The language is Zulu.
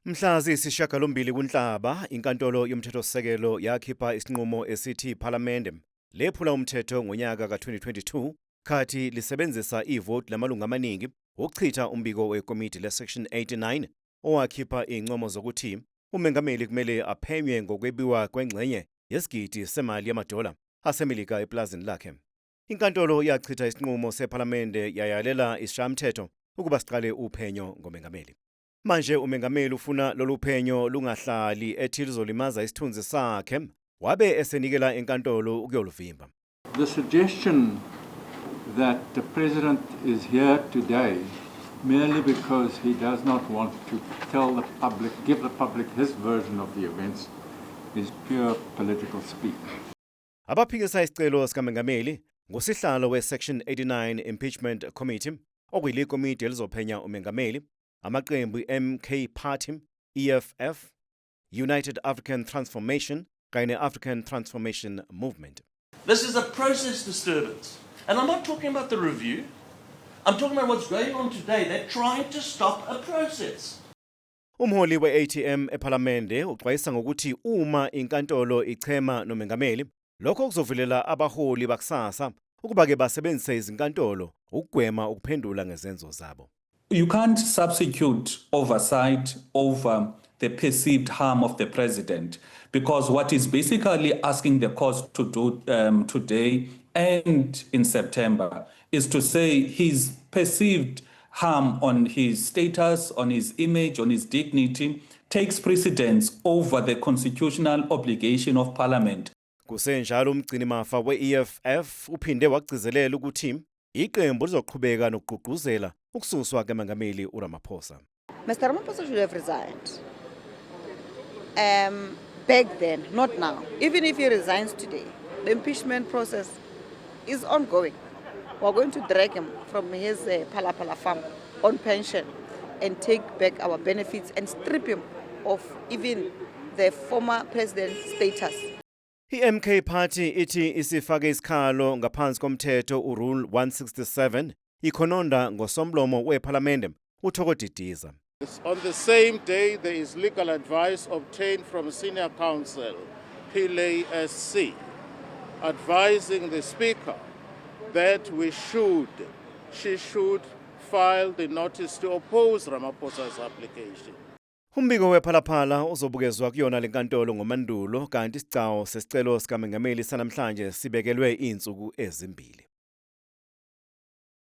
Mhla ziyisishiyagalombili kuNhlaba, iNkantolo Yomthethosisekelo yakhipha isinqumo esithi iPhalamende lephula umthetho ngonyaka ka-2022 khathi lisebenzisa ivoti lamalungu amaningi ukuchitha umbiko wekomiti leSection 89 owakhipha izincomo zokuthi umengameli kumele aphenywe ngokwebiwa kwengxenye yesigidi semali yamadola aseMelika eplazini lakhe. Inkantolo yachitha isinqumo sePhalamende yayalela isishayamthetho ukuba siqale uphenyo ngomengameli. Manje umengameli ufuna lolu phenyo lungahlali ethi luzolimaza isithunzi sakhe, wabe esenikela enkantolo ukuyoluvimba. The suggestion that the president is here today merely because he does not want to give the public his version of the events is pure political speak. Abaphikisa isicelo sikaMengameli ngusihlalo we-Section 89 Impeachment Committee, okuyilikomiti elizophenya umengameli, amaqembu MK Party, EFF, United African Transformation kanye ne-African Transformation Movement. This is a process disturbance. And I'm not talking about the review. I'm talking about what's going on today. They're trying to stop a process. Umholi we-ATM ePhalamende uxwayisa ngokuthi uma inkantolo ichema nomengameli, lokho kuzovulela abaholi bakusasa ukuba ke basebenzise izinkantolo ukugwema ukuphendula ngezenzo zabo. You can't substitute oversight over the perceived harm of the president, because what is basically asking the court to do today and in September is to say his perceived harm on his status, on his image, on his dignity takes precedence over the constitutional obligation of parliament. Kusenjalo umgcini mafa we-EFF uphinde wagcizelela ukuthi iqembu lizoqhubeka nokugqugquzela ukususwa kemengameli uRamaphosa. Mr. Ramaphosa should have resigned. Back then, not now. Even if he resigns today, the impeachment process is ongoing. We're going to drag him from his Phala farm on pension and take back our benefits and strip him of even the former president's status. I-MK Party ithi isifake isikhalo ngaphansi komthetho uRule 167 ikhononda ngosomlomo wePhalamende uThokodidiza. On the same day, there is legal advice obtained from senior counsel Pillay SC advising the Speaker that she should file the notice to oppose Ramaphosa's application. Umbiko wePhalaphala uzobukezwa kuyona lenkantolo ngomandulo kanti isigcawu sesicelo sikaMengameli sanamhlanje sibekelwe izinsuku ezimbili.